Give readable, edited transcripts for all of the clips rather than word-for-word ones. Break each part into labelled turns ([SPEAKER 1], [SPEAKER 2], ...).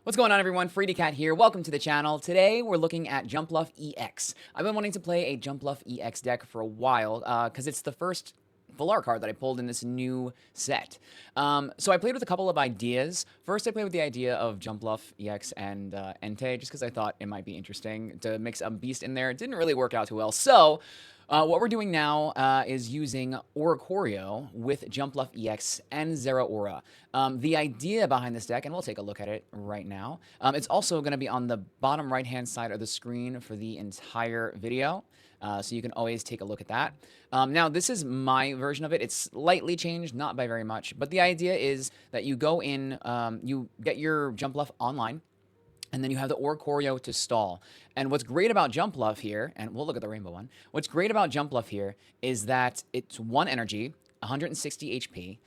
[SPEAKER 1] What's going on, everyone? FreyDCat here. Welcome to the channel. Today, we're looking at Jumpluff EX. I've been wanting to play a Jumpluff EX deck for a while, because it's the first Valar card that I pulled in this new set. So I played with a couple of ideas. First, I played with the idea of Jumpluff EX and Entei, just because I thought it might be interesting to mix a beast in there. It didn't really work out too well. So what we're doing now is using Oricorio with Jumpluff EX and Zeraora. The idea behind this deck, and we'll take a look at it right now, it's also going to be on the bottom right-hand side of the screen for the entire video. So you can always take a look at that. Now, this is my version of it. It's slightly changed, not by very much. But the idea is that you go in, you get your Jumpluff online, and then you have the Oricorio to stall. And what's great about Jumpluff here, and we'll look at the rainbow one. What's great about Jumpluff here is that it's 1 energy, 160 HP.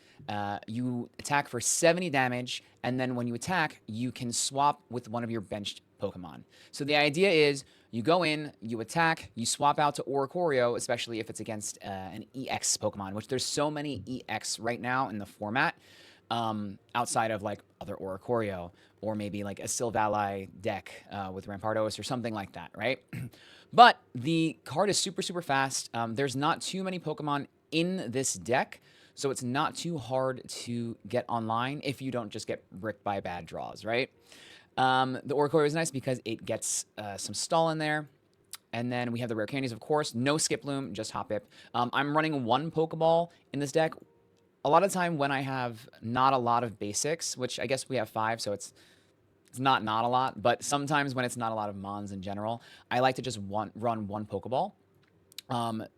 [SPEAKER 1] You attack for 70 damage, and then when you attack, you can swap with one of your benched Pokemon. So the idea is you go in, you attack, you swap out to Oricorio, especially if it's against an EX Pokemon, which there's so many EX right now in the format. Outside of like other Oricorio or maybe like a Silvally deck with Rampardos or something like that, right? But the card is super, super fast. There's not too many Pokemon in this deck, so it's not too hard to get online if you don't just get bricked by bad draws, right? The Oricorio is nice because it gets some stall in there. And then we have the rare candies, of course. No Skip Loom, just Hoppip. I'm running 1 Pokeball in this deck. A lot of time when I have not a lot of basics, which I guess we have 5, so it's not a lot, but sometimes when it's not a lot of mons in general, I like to just run 1 Pokeball.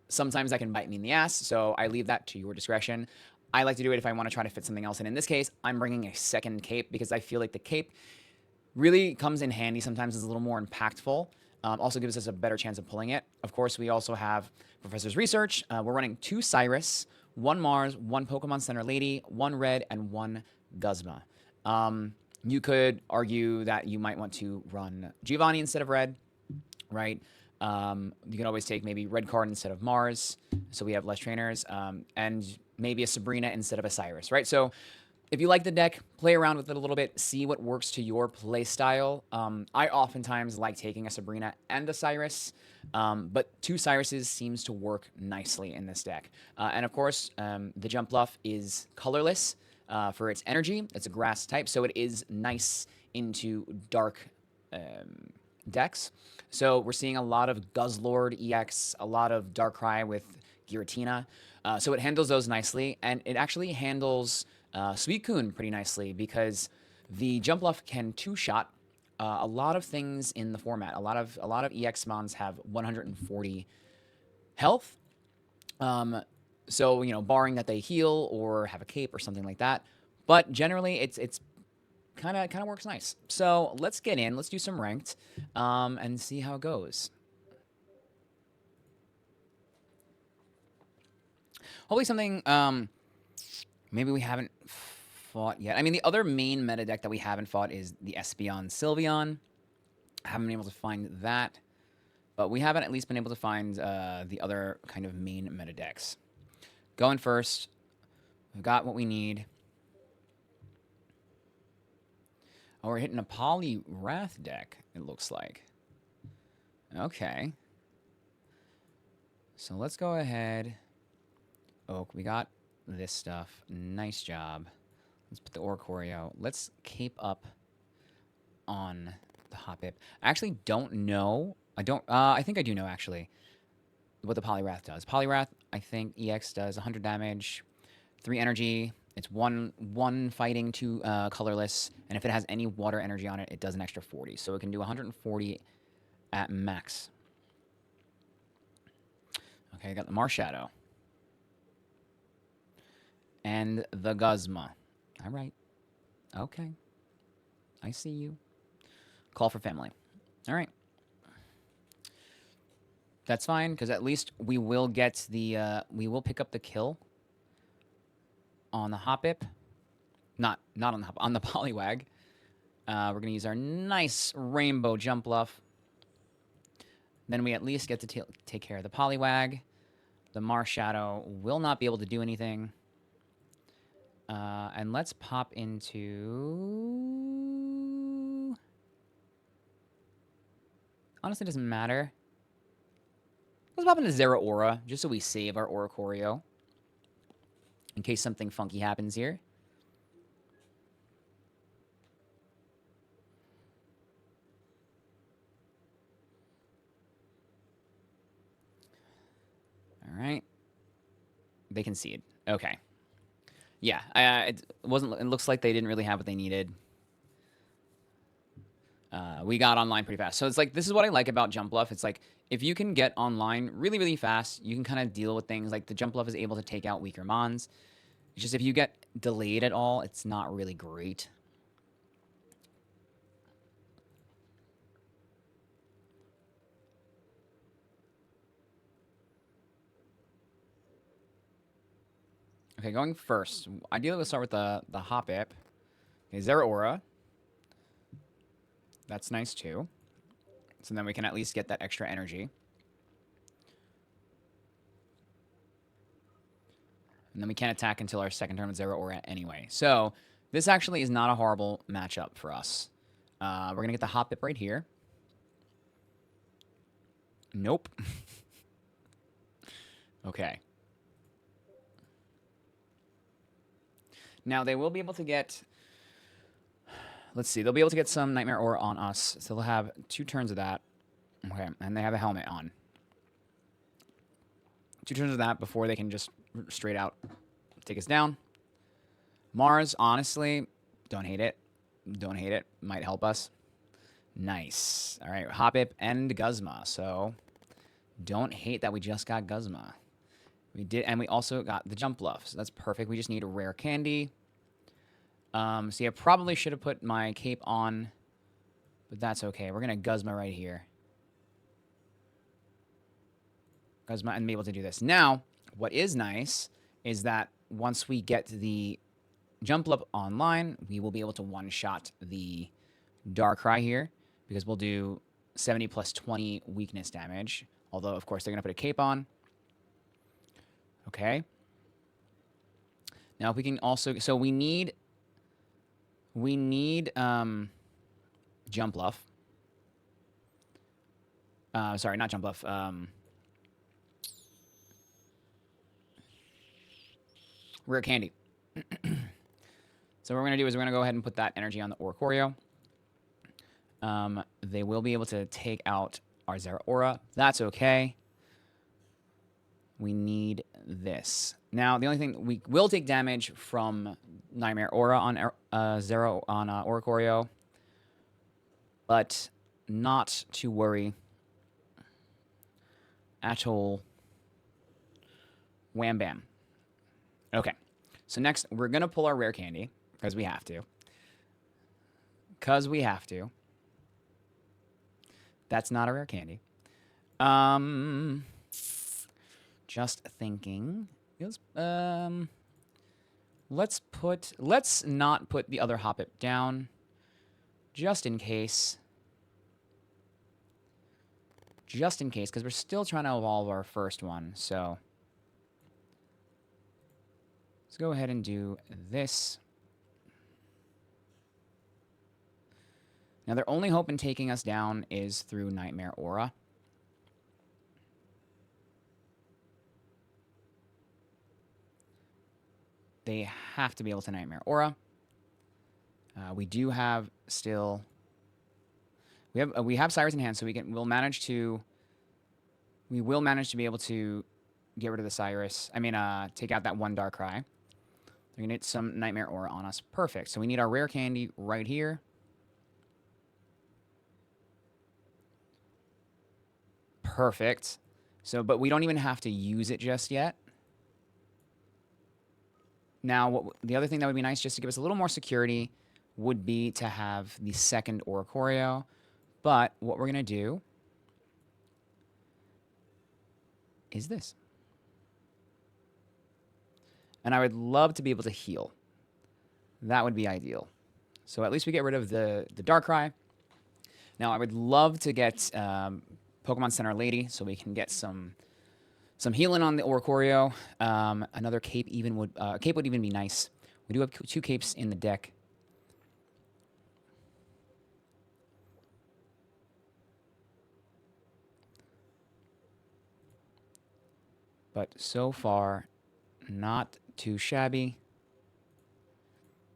[SPEAKER 1] Sometimes that can bite me in the ass, so I leave that to your discretion. I like to do it if I want to try to fit something else in. In this case, I'm bringing a second cape because I feel like the cape really comes in handy. Sometimes it's a little more impactful. Also gives us a better chance of pulling it. Of course, we also have Professor's Research. We're running 2 Cyrus, 1 Mars, 1 Pokemon Center Lady, 1 Red, and 1 Guzma. You could argue that you might want to run Giovanni instead of Red, right? You can always take maybe Red card instead of Mars, so we have less trainers, and maybe a Sabrina instead of a Cyrus, right? So if you like the deck, play around with it a little bit, see what works to your play style. I oftentimes like taking a Sabrina and a Cyrus, but 2 Cyruses seems to work nicely in this deck. And of course, the Jumpluff is colorless for its energy. It's a grass type, so it is nice into dark decks. So we're seeing a lot of Guzzlord EX, a lot of Darkrai with Giratina. So it handles those nicely, and it actually handles Suicune pretty nicely because the Jumpluff can 2-shot a lot of things in the format. A lot of EX mons have 140 health. So, you know, barring that they heal or have a cape or something like that. But generally, it's kind of works nice. So let's get in. Let's do some ranked and see how it goes. Hopefully something maybe we haven't fought yet. I mean, the other main meta deck that we haven't fought is the Espeon Sylveon. I haven't been able to find that. But we haven't at least been able to find the other kind of main meta decks. Going first. We've got what we need. Oh, we're hitting a Poliwrath deck, it looks like. Okay. So let's go ahead. Oh, we got this stuff. Nice job. Let's put the Oricorio. Let's cape up on the Hoppip. I actually don't know. I think I do know, actually, what the Poliwrath does. Poliwrath, I think EX does 100 damage, 3 energy. It's 1 fighting, 2 colorless, and if it has any water energy on it, it does an extra 40. So it can do 140 at max. Okay, I got the Marshadow. And the Guzma. All right. Okay. I see you. Call for family. All right. That's fine, because at least we will get the, we will pick up the kill on the Hoppip. Not on the Hoppip, on the Poliwag. We're going to use our nice rainbow Jumpluff. Then we at least get to take care of the Poliwag. The Marshadow will not be able to do anything. And let's pop into honestly doesn't matter. Let's pop into Zeraora, just so we save our Oricorio. In case something funky happens here. Alright. They concede. Okay. Yeah, it wasn't. It looks like they didn't really have what they needed. We got online pretty fast. So it's like, this is what I like about Jumpluff. It's like, if you can get online really, really fast, you can kind of deal with things. Like, the Jumpluff is able to take out weaker mons. It's just if you get delayed at all, it's not really great. Okay, going first. Ideally, we'll start with the Hoppip. Okay, Zeraora. That's nice, too. So then we can at least get that extra energy. And then we can't attack until our second turn with Zeraora anyway. So this actually is not a horrible matchup for us. We're going to get the Hoppip right here. Nope. Okay. Now, they will be able to get... Let's see. They'll be able to get some Nightmare Aura on us. So they'll have 2 turns of that. Okay. And they have a helmet on. 2 turns of that before they can just straight out take us down. Mars, honestly, don't hate it. Don't hate it. Might help us. Nice. All right. Hoppip and Guzma. So don't hate that we just got Guzma. We did, and we also got the Jumpluff. So that's perfect. We just need a rare candy. So yeah, probably should have put my cape on, but that's okay. We're going to Guzma right here. Guzma and be able to do this. Now, what is nice is that once we get the Jumpluff online, we will be able to one-shot the Darkrai here, because we'll do 70 plus 20 weakness damage. Although, of course, they're going to put a cape on. Okay. Now, if we can also... So we need Jumpluff. Sorry, not Jumpluff. Rare candy. So what we're going to do is we're going to go ahead and put that energy on the Oricorio. They will be able to take out our Zeraora. That's okay. We need this. Now, the only thing, we will take damage from Nightmare Aura on Oricorio, but not to worry at all. Wham bam. Okay. So next, we're going to pull our rare candy, because we have to. Because we have to. That's not a rare candy. Just thinking. Let's not put the other Hoppip down, just in case. Just in case, because we're still trying to evolve our first one. So let's go ahead and do this. Now, their only hope in taking us down is through Nightmare Aura. They have to be able to Nightmare Aura. We do have still... We have Cyrus in hand, so we will manage to be able to get rid of the Cyrus. I mean, take out that one Darkrai. They're gonna get some Nightmare Aura on us. Perfect. So we need our rare candy right here. Perfect. So, but we don't even have to use it just yet. Now, the other thing that would be nice, just to give us a little more security, would be to have the second Oricorio. But what we're going to do is this. And I would love to be able to heal. That would be ideal. So at least we get rid of the Darkrai. Now, I would love to get Pokemon Center Lady so we can get some healing on the Oricorio. Another cape cape would even be nice. We do have 2 capes in the deck. But so far, not too shabby.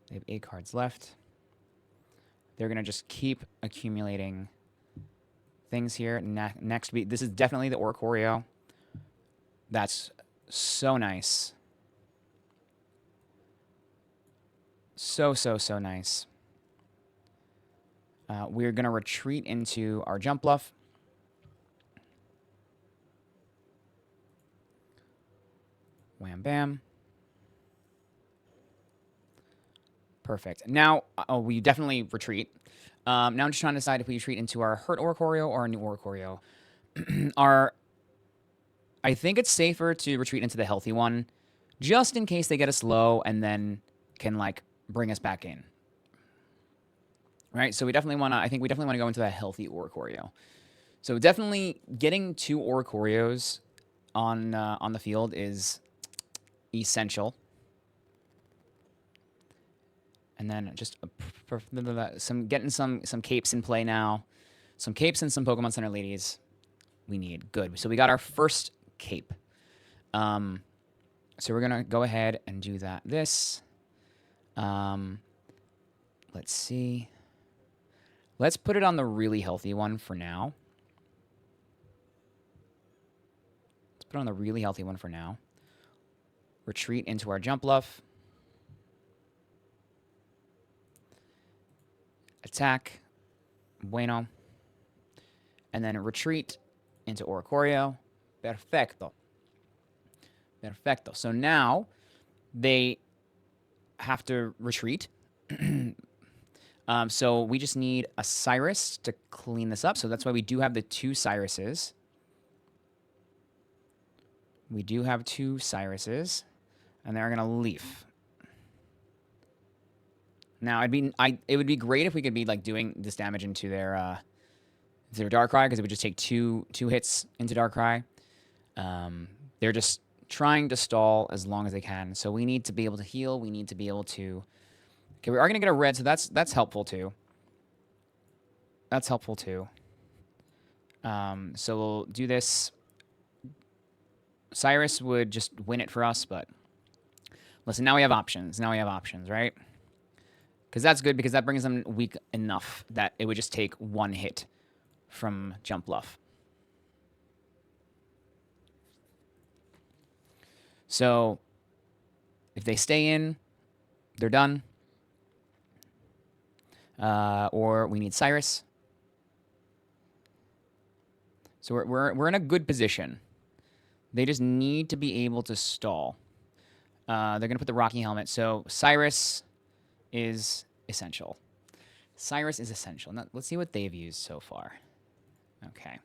[SPEAKER 1] They have 8 cards left. They're going to just keep accumulating things here. Next, this is definitely the Oricorio. That's so nice. So nice. We're going to retreat into our Jumpluff. Wham bam. Perfect. Now, we definitely retreat. Now I'm just trying to decide if we retreat into our hurt Oricorio or our new Oricorio. I think it's safer to retreat into the healthy one, just in case they get us low and then can, like, bring us back in. Right? So we definitely want to, I think we definitely want to go into that healthy Oricorio. So definitely getting 2 Oricorios on the field is essential. And then just getting some capes in play now. Some capes and some Pokemon Center ladies we need. Good. So we got our first cape. So we're going to go ahead and do that. Let's see. Let's put it on the really healthy one for now. Let's put it on the really healthy one for now. Retreat into our Jumpluff. Attack. Bueno. And then retreat into Oricorio. Perfecto. Perfecto. So now they have to retreat. So we just need a Cyrus to clean this up. So that's why we do have the 2 Cyruses. We do have 2 Cyruses. And they're going to leaf. Now, it would be great if we could be, like, doing this damage into their Darkrai, because it would just take two hits into Darkrai. They're just trying to stall as long as they can. So we need to be able to heal. We need to be able to... Okay, we are going to get a red, so that's helpful, too. That's helpful, too. So we'll do this. Cyrus would just win it for us, but... Listen, now we have options. Now we have options, right? Because that's good, because that brings them weak enough that it would just take 1 hit from Jumpluff. So, if they stay in, they're done. Or we need Cyrus. So we're in a good position. They just need to be able to stall. They're going to put the Rocky Helmet. So Cyrus is essential. Cyrus is essential. Now, let's see what they've used so far. Okay.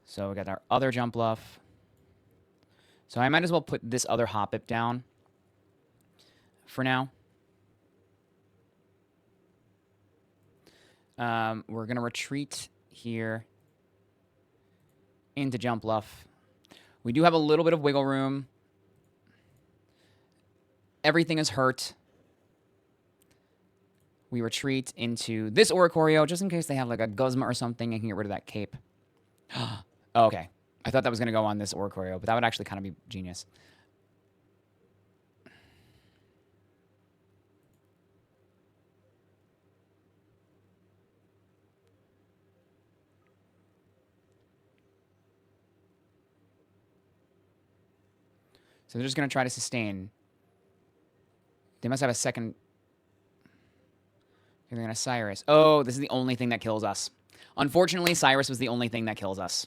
[SPEAKER 1] So we got our other Jumpluff. So I might as well put this other Hoppip down for now. We're going to retreat here into Jumpluff. We do have a little bit of wiggle room. Everything is hurt. We retreat into this Oricorio, just in case they have like a Guzma or something and can get rid of that cape. Oh, okay. I thought that was going to go on this Oricorio, but that would actually kind of be genius. So they're just going to try to sustain. They must have a second. They're going to Cyrus. Oh, this is the only thing that kills us. Unfortunately, Cyrus was the only thing that kills us.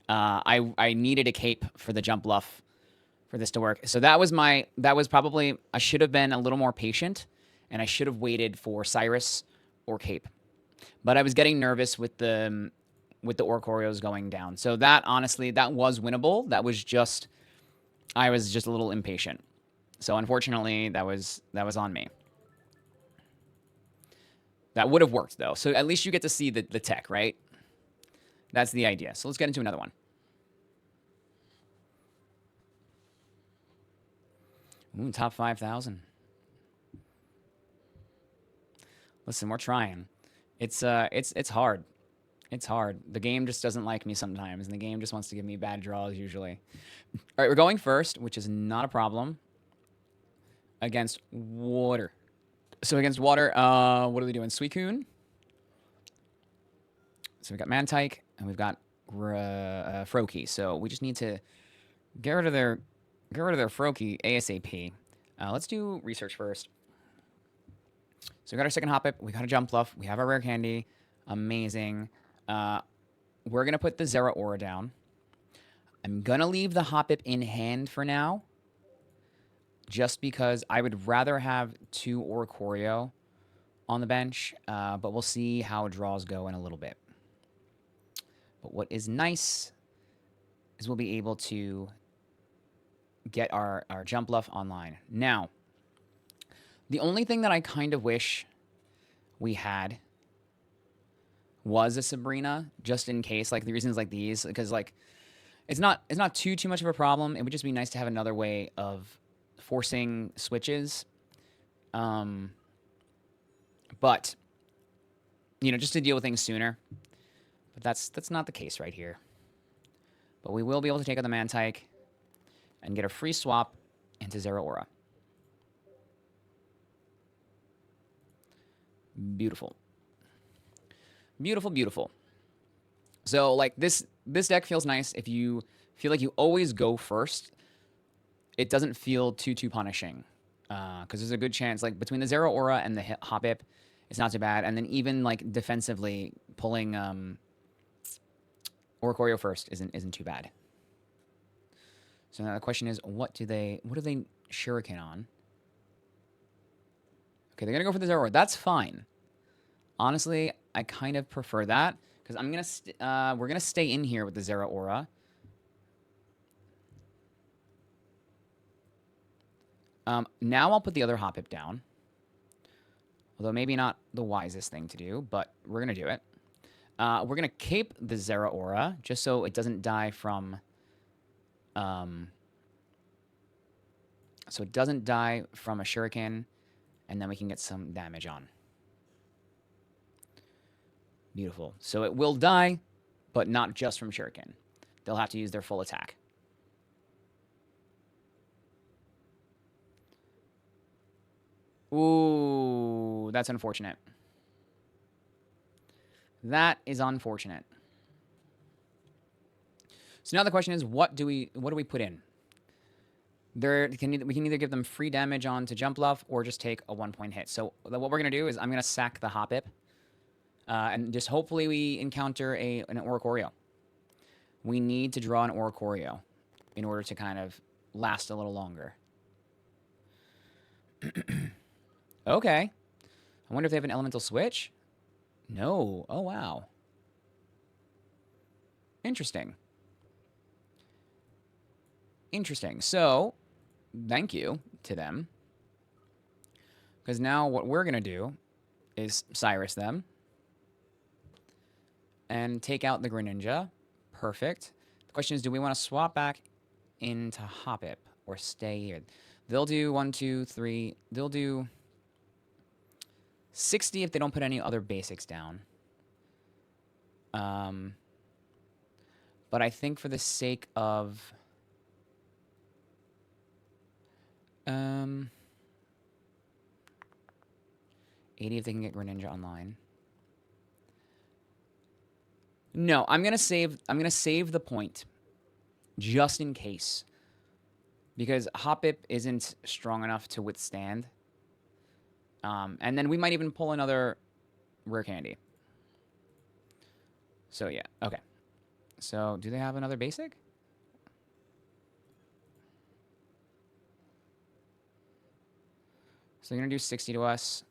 [SPEAKER 1] I needed a cape for the Jumpluff for this to work. So that was probably, I should have been a little more patient, and I should have waited for Cyrus or cape. But I was getting nervous with the Oricorios going down. So that, honestly, that was winnable. That was just, I was just a little impatient. So unfortunately, that was on me. That would have worked, though. So at least you get to see the tech, right? That's the idea. So let's get into another one. Ooh, top 5,000. Listen, we're trying. It's hard. It's hard. The game just doesn't like me sometimes, and the game just wants to give me bad draws usually. All right, we're going first, which is not a problem. Against water. So against water, what are we doing? Suicune. So we've got Mantike, and we've got Froakie. So we just need to get rid of their Froakie ASAP. Let's do research first. So we got our second Hoppip, we got a Jumpluff, we have our rare candy. Amazing. We're going to put the Zeraora down. I'm going to leave the Hoppip in hand for now, just because I would rather have 2 Oricorio on the bench, but we'll see how draws go in a little bit. But what is nice is we'll be able to get our Jumpluff online. Now, the only thing that I kind of wish we had was a Sabrina, just in case, like the reasons like these, because like it's not too much of a problem. It would just be nice to have another way of forcing switches. But you know, just to deal with things sooner. But that's not the case right here. But we will be able to take out the Mantike and get a free swap into Zeraora. Beautiful. Beautiful, beautiful. So, like, this deck feels nice if you feel like you always go first. It doesn't feel too punishing. Because there's a good chance, like, between the Zeraora and the Hoppip, it's not too bad. And then even, like, defensively, pulling Oricorio first isn't too bad. So now the question is, what do they Shuriken on? Okay, they're gonna go for the Zeraora. That's fine. Honestly, I kind of prefer that because we're gonna stay in here with the Zeraora. Now I'll put the other Hoppip down. Although maybe not the wisest thing to do, but we're gonna do it. We're gonna cape the Zeraora just so it doesn't die from. So it doesn't die from a Shuriken, and then we can get some damage on. Beautiful. So it will die, but not just from Shuriken. They'll have to use their full attack. Ooh, that's unfortunate. That is unfortunate. So now the question is, what do we put in? We can either give them free damage on to Jumpluff or just take a 1-point hit. So what we're going to do is I'm going to sack the Hoppip. And just hopefully we encounter an Oricorio. We need to draw an Oricorio in order to kind of last a little longer. Okay. I wonder if they have an elemental switch? No. Oh, wow. Interesting. Interesting. So, thank you to them. Because now what we're going to do is Cyrus them. And take out the Greninja. Perfect. The question is, do we want to swap back into Hoppip or stay here? They'll do 1, 2, 3. They'll do 60 if they don't put any other basics down. But I think for the sake of 80 if they can get Greninja online. No, I'm gonna save the point just in case. Because Hoppip isn't strong enough to withstand. And then we might even pull another rare candy. So yeah, okay. So do they have another basic? So they're gonna do 60 to us.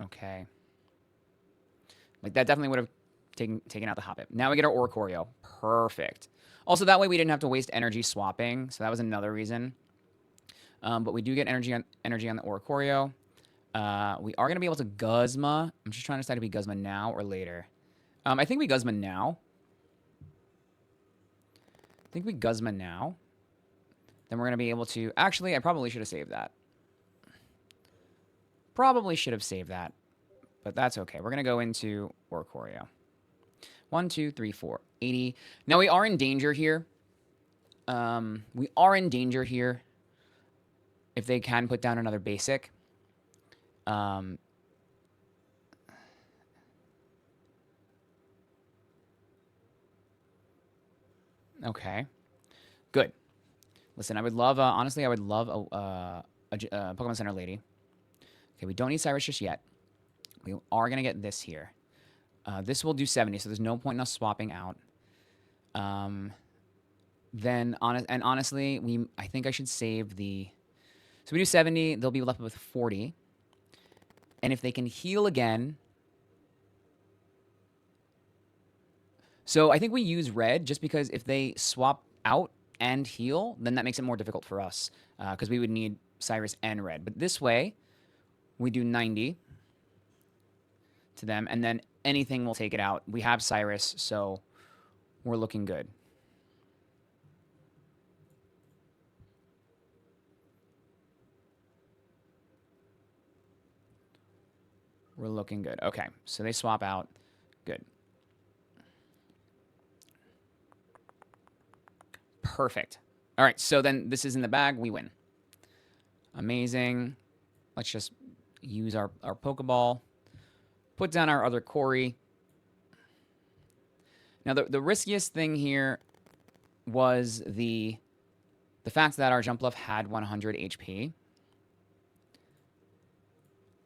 [SPEAKER 1] Okay. Like that definitely would have taken out the Hoppip. Now we get our Oricorio. Perfect. Also, that way we didn't have to waste energy swapping, so that was another reason. But we do get energy on the Oricorio. We are going to be able to Guzma. I'm just trying to decide if we Guzma now or later. I think we Guzma now. Then we're going to be able to... Actually, I probably should have saved that. but that's okay. We're going to go into Oricorio. 1, 2, 3, 4, 80. Now, we are in danger here. We are in danger here if they can put down another basic. Okay. Good. Listen, I would love, honestly, I would love a Pokemon Center lady. Okay, we don't need Cyrus just yet. We are going to get this here. This will do 70, so there's no point in us swapping out. Honestly, I think I should save the... So we do 70, they'll be left with 40. And if they can heal again... So I think we use red just because if they swap out and heal, then that makes it more difficult for us. Because we would need Cyrus and red. But this way, we do 90 to them. And then anything will take it out. We have Cyrus, so we're looking good. We're looking good. Okay, so they swap out. Good. Perfect. All right, so then this is in the bag. We win. Amazing. Let's just use our Pokeball. Put down our other Corey. Now, the riskiest thing here was the fact that our Jumpluff had 100 HP.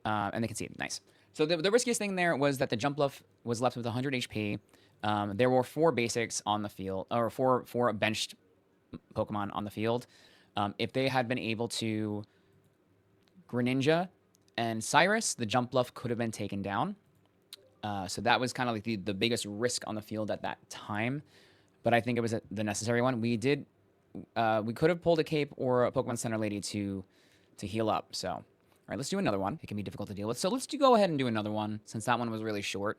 [SPEAKER 1] And they can see it. Nice. So the riskiest thing there was that the Jumpluff was left with 100 HP. There were 4 basics on the field, or four benched Pokemon on the field. If they had been able to Greninja and Cyrus, the Jumpluff could have been taken down. So that was kind of like the biggest risk on the field at that time. But I think it was the necessary one. We could have pulled a Cape or a Pokemon Center Lady to heal up. So, all right, let's do another one. It can be difficult to deal with. So let's go ahead and do another one since that one was really short.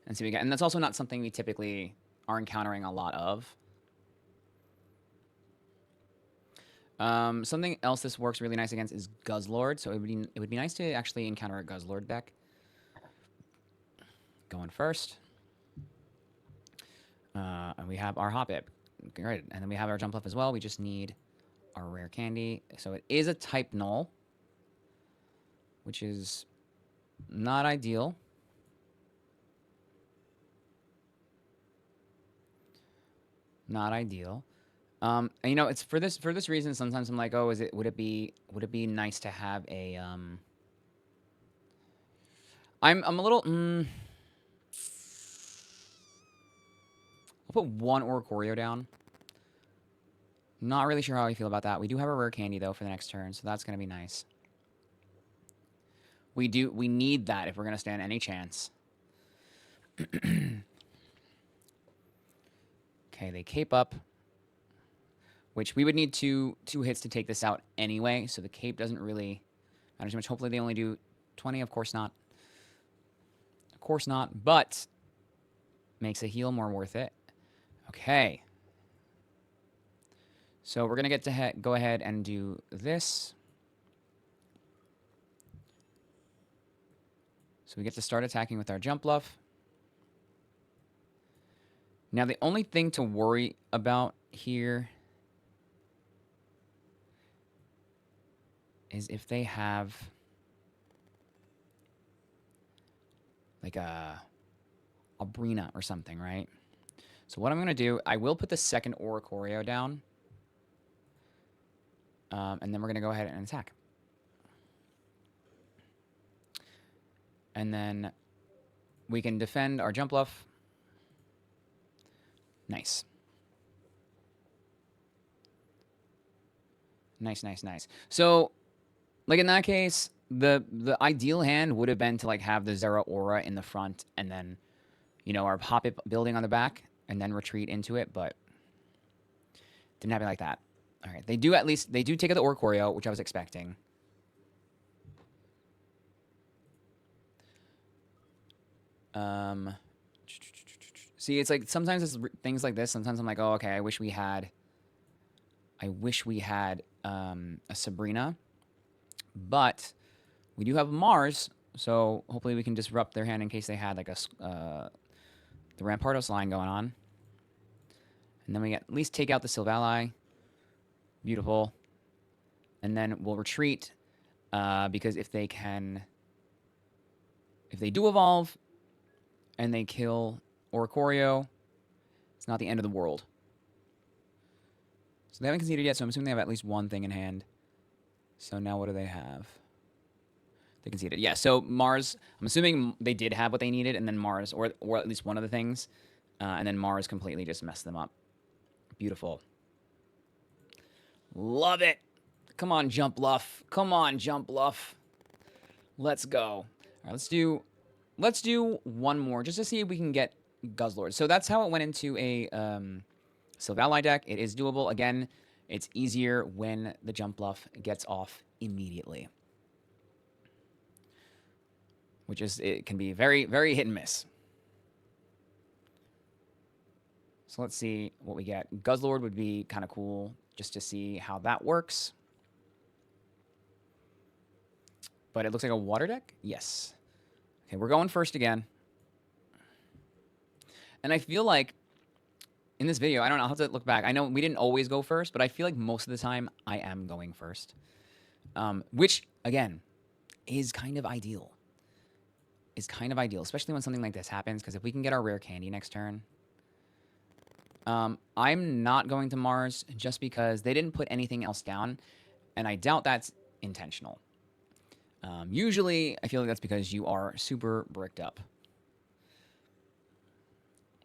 [SPEAKER 1] And see what we get. And that's also not something we typically are encountering a lot of. Something else this works really nice against is Guzzlord. So it would be nice to actually encounter a Guzzlord deck. Going first. And we have our Hoppip. Great. And then we have our Jumpluff as well. We just need our rare candy. So it is a type null, which is not ideal. Not ideal. And you know, it's for this reason. Sometimes I'm like, oh, would it be nice to have a I'm a little I'll put one Oricorio down. Not really sure how I feel about that. We do have a rare candy though for the next turn, so that's gonna be nice. We need that if we're gonna stand any chance. Okay, they cape up, which we would need two hits to take this out anyway, so the cape doesn't really matter too much. Hopefully they only do 20. Of course not. Of course not, but makes a heal more worth it. Okay. So we're going to go ahead and do this. So we get to start attacking with our Jumpluff. Now, the only thing to worry about here is if they have like a Brina or something, right? So what I'm going to do, I will put the second Oricorio down. And then we're going to go ahead and attack. And then we can defend our Jumpluff. Nice. Nice, nice, nice. So, like in that case, the ideal hand would have been to like have the Zeraora in the front and then, you know, our Hoppip building on the back and then retreat into it, but didn't happen like that. All right, they do take out the Oricorio, which I was expecting. See, it's like sometimes it's things like this. Sometimes I'm like, oh, okay, I wish we had a Sabrina, but we do have Mars, So hopefully we can disrupt their hand in case they had like the Rampardos line going on. And then we at least take out the Silvally. Beautiful. And then we'll retreat because if they do evolve and they kill Oricorio, it's not the end of the world. So they haven't conceded yet, so I'm assuming they have at least one thing in hand. So now what do they have? They conceded. Yeah, so Mars, I'm assuming they did have what they needed, and then Mars, or at least one of the things, and then Mars completely just messed them up. Beautiful. Love it. Come on, Jumpluff. Come on, Jumpluff. Let's go. All right, let's do one more just to see if we can get Guzzlord. So that's how it went into a Silvally deck. It is doable. Again, it's easier when the Jumpluff gets off immediately. Which is, it can be very, very hit and miss. So let's see what we get. Guzzlord would be kind of cool just to see how that works. But it looks like a water deck? Yes. Okay, we're going first again. And I feel like in this video, I don't know, I'll have to look back. I know we didn't always go first, but I feel like most of the time I am going first. Which, again, is kind of ideal. Is kind of ideal, especially when something like this happens, because if we can get our rare candy next turn. I'm not going to Mars just because they didn't put anything else down, and I doubt that's intentional. Usually, I feel like that's because you are super bricked up.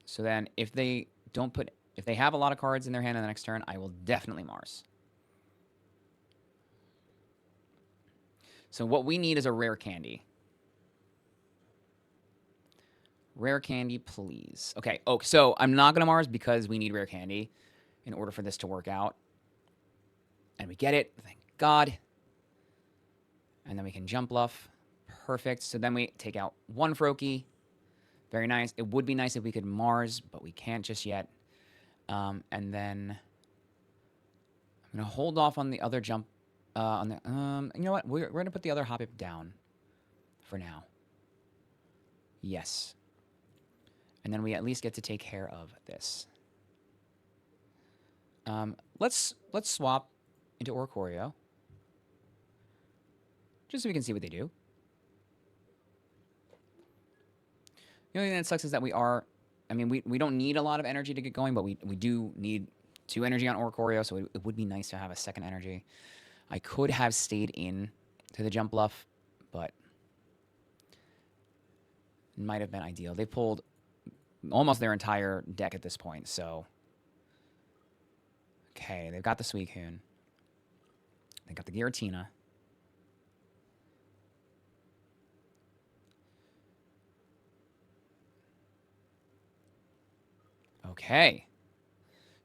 [SPEAKER 1] So then, if they have a lot of cards in their hand on the next turn, I will definitely Mars. So what we need is a rare candy. Rare candy, please. Okay, so I'm not going to Mars because we need rare candy in order for this to work out. And we get it. Thank God. And then we can Jumpluff. Perfect. So then we take out one Froakie. Very nice. It would be nice if we could Mars, but we can't just yet. And then I'm going to hold off on the other jump. You know what? We're going to put the other Hoppip down for now. Yes. And then we at least get to take care of this. Let's swap into Oricorio. Just so we can see what they do. The only thing that sucks is that we don't need a lot of energy to get going, but we do need 2 energy on Oricorio, so it would be nice to have a second energy. I could have stayed in to the Jumpluff, but it might have been ideal. They pulled almost their entire deck at this point, so. Okay, they've got the Suicune. They got the Giratina. Okay.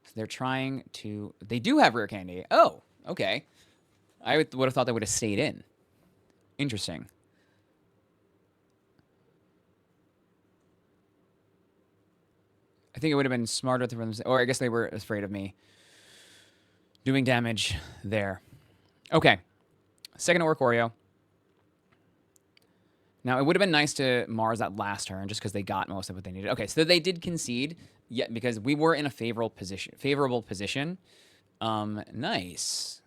[SPEAKER 1] So they're trying to. They do have rare candy. Oh, okay. I would have thought they would have stayed in. Interesting. I think it would have been smarter for them, or I guess they were afraid of me doing damage there. Okay. Second Oricorio. Now, it would have been nice to Mars that last turn just because they got most of what they needed. Okay, so they did concede, yet because we were in a favorable position. Nice.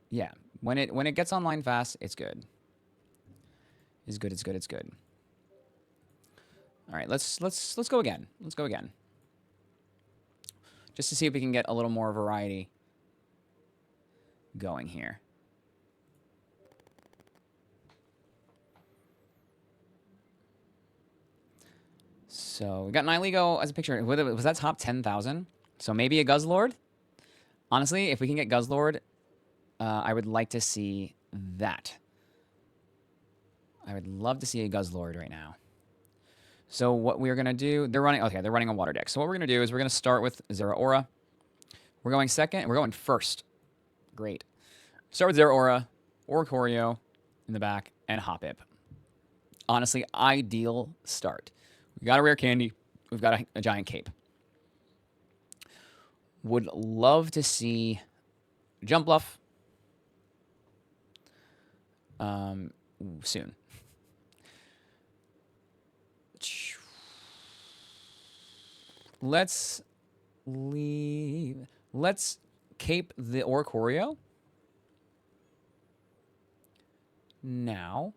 [SPEAKER 1] Yeah, when it gets online fast, it's good. It's good. All right, let's go again. Let's go again. Just to see if we can get a little more variety going here. So we got Nihilego as a picture. Was that top 10,000? So maybe a Guzzlord? Honestly, if we can get Guzzlord, I would like to see that. I would love to see a Guzzlord right now. So what we're going to do, they're running a water deck. So what we're going to do is we're going to start with Zeraora. We're going first. Great. Start with Zeraora, Oricorio in the back, and Hoppip. Honestly, ideal start. We got a rare candy. We've got a giant cape. Would love to see Jumpluff soon. let's cape the Oricorio. Now.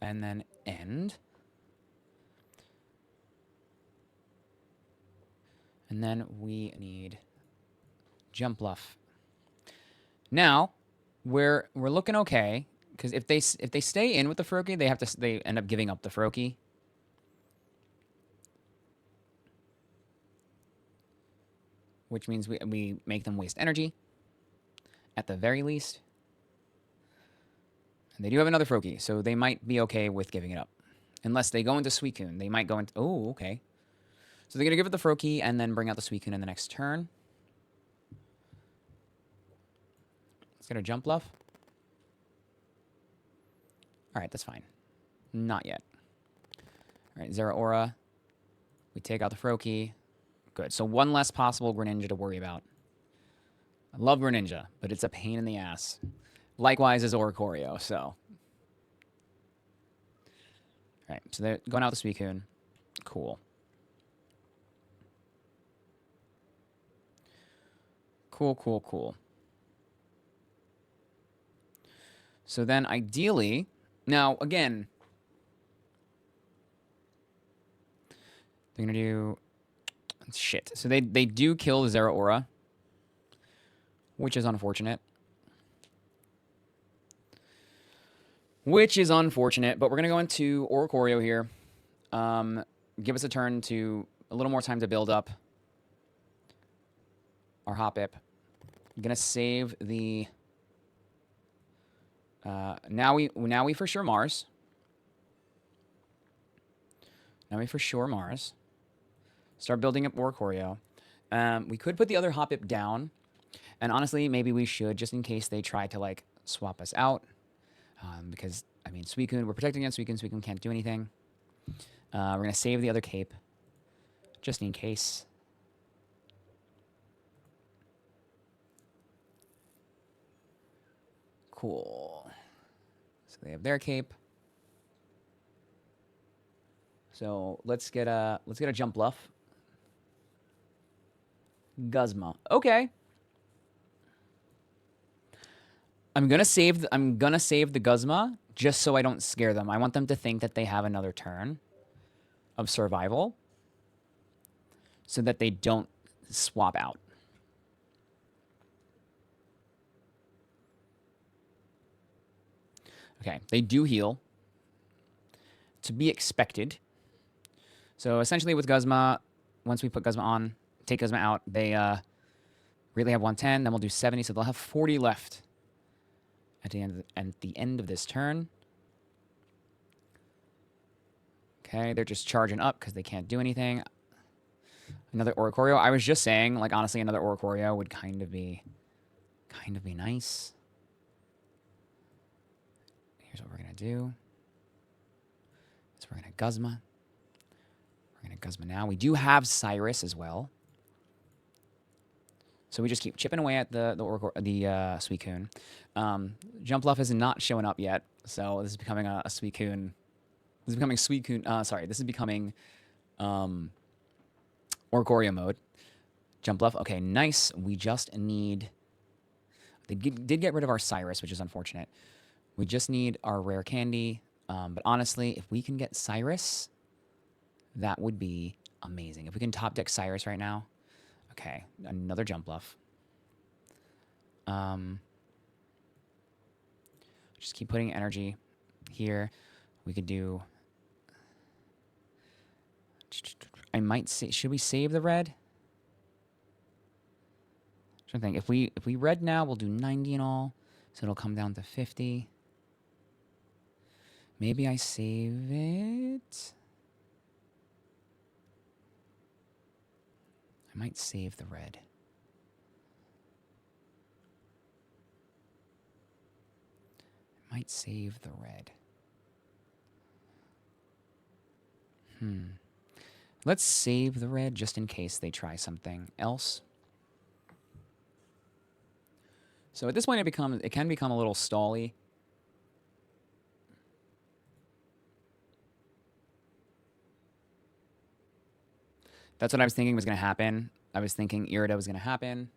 [SPEAKER 1] And then end. And then we need Jumpluff. Now, we're looking okay, because if they stay in with the Froakie, they end up giving up the Froakie. Which means we make them waste energy, at the very least. And they do have another Froakie, so they might be okay with giving it up. Unless they go into Suicune. They might go into... Oh, okay. So they're going to give it the Froakie and then bring out the Suicune in the next turn. Let's get a Jumpluff. Alright, that's fine. Not yet. Alright, Zeraora. We take out the Froakie. Good. So one less possible Greninja to worry about. I love Greninja, but it's a pain in the ass. Likewise is Oricorio, so. Alright, so they're going out the Suicune. Cool. Cool. So then, ideally... Now, again... They're going to do... Shit. So they do kill the Zeraora. Which is unfortunate. But we're going to go into Oricorio here. Give us a turn to... A little more time to build up our Hoppip. I'm going to save the... Now we for sure Mars. Start building up Oricorio. We could put the other Hoppip down. And honestly, maybe we should, just in case they try to, like, swap us out. Because, I mean, Suicune, we're protecting against Suicune. Suicune can't do anything. We're going to save the other cape. Just in case. Cool. So they have their cape. So let's get a Jumpluff. Guzma. Okay. I'm gonna save the Guzma just so I don't scare them. I want them to think that they have another turn of survival so that they don't swap out. Okay, they do heal. To be expected. So essentially with Guzma, once we put Guzma on, take Guzma out, they really have 110, then we'll do 70, so they'll have 40 left at the end of this turn. Okay, they're just charging up because they can't do anything. Another Oricorio. I was just saying, like, honestly, another Oricorio would kind of be nice. Here's what we're going to do. So we're going to Guzma. We're going to Guzma now. We do have Cyrus as well. So we just keep chipping away at the Suicune. Jumpluff is not showing up yet, so this is becoming a Suicune. This is becoming Suicune. Sorry, this is becoming Oricorio mode. Jumpluff. Okay, nice. We just need... They did get rid of our Cyrus, which is unfortunate. We just need our rare candy. But honestly, if we can get Cyrus, that would be amazing. If we can top deck Cyrus right now. Okay, another Jumpluff. Just keep putting energy here. We could do... I might say... Should we save the red? I'm trying to think. If we red now, we'll do 90 and all. So it'll come down to 50. Maybe I save it. I might save the red. Let's save the red just in case they try something else. So at this point, it can become a little stally. That's what I was thinking was going to happen. I was thinking Irida was going to happen.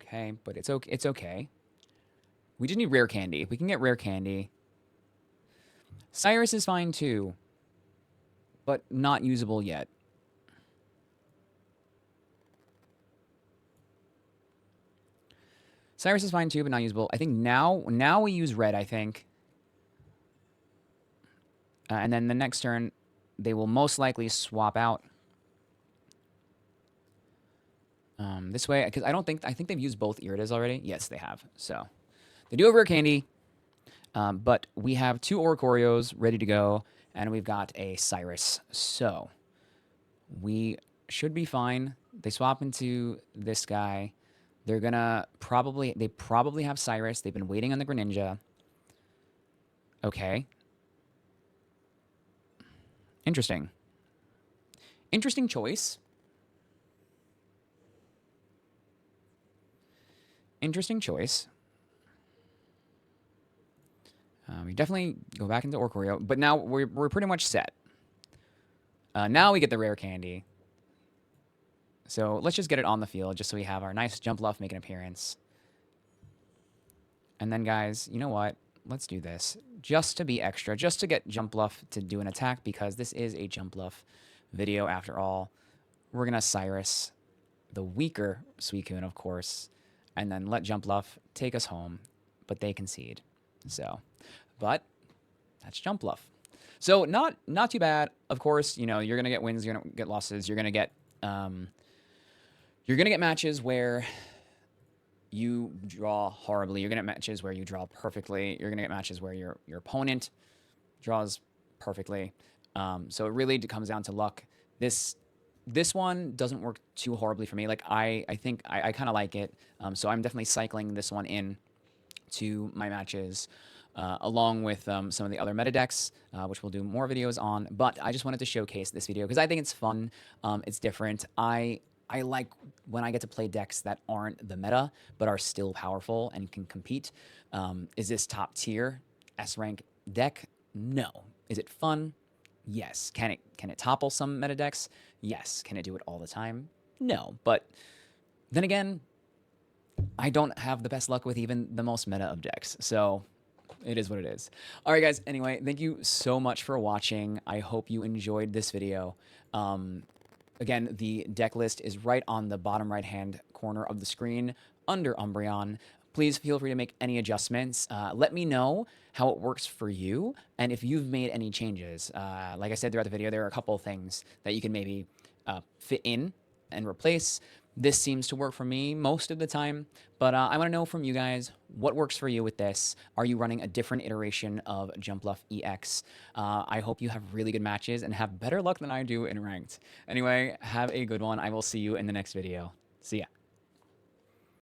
[SPEAKER 1] Okay, but it's okay. It's okay. We just need rare candy. We can get rare candy. Cyrus is fine too, but not usable yet. Cyrus is fine too, but not usable. I think now we use red, I think. And then the next turn, they will most likely swap out. This way, because I think they've used both Iridas already. Yes, they have. So they do have rare candy, but we have 2 Oricorios ready to go, and we've got a Cyrus. So we should be fine. They swap into this guy. They're gonna they probably have Cyrus. They've been waiting on the Greninja. Okay. Interesting. Interesting choice. Interesting choice. We definitely go back into Oricorio, but now we're pretty much set. Now we get the rare candy. So let's just get it on the field, just so we have our nice Jumpluff make an appearance. And then, guys, you know what? Let's do this. Just to be extra, just to get Jumpluff to do an attack, because this is a Jumpluff video after all. We're going to Cyrus, the weaker Suicune, of course, and then let Jumpluff take us home, but they concede. So, but that's Jumpluff. So not too bad. Of course, you know, you're going to get wins, you're going to get losses, you're going to get matches where you draw horribly. You're going to get matches where you draw perfectly. You're going to get matches where your opponent draws perfectly. So it really comes down to luck. This one doesn't work too horribly for me. Like, I think I kind of like it. So I'm definitely cycling this one in to my matches, along with some of the other meta decks, which we'll do more videos on. But I just wanted to showcase this video because I think it's fun. It's different. I like when I get to play decks that aren't the meta, but are still powerful and can compete. Is this top tier S rank deck? No. Is it fun? Yes. Can it topple some meta decks? Yes. Can it do it all the time? No. But then again, I don't have the best luck with even the most meta of decks. So it is what it is. All right, guys. Anyway, thank you so much for watching. I hope you enjoyed this video. Again, the deck list is right on the bottom right-hand corner of the screen under Umbreon. Please feel free to make any adjustments. Let me know how it works for you and if you've made any changes. Like I said throughout the video, there are a couple of things that you can maybe fit in and replace. This seems to work for me most of the time, but I want to know from you guys what works for you with this. Are you running a different iteration of Jumpluff EX? I hope you have really good matches and have better luck than I do in ranked. Anyway, have a good one. I will see you in the next video. See ya.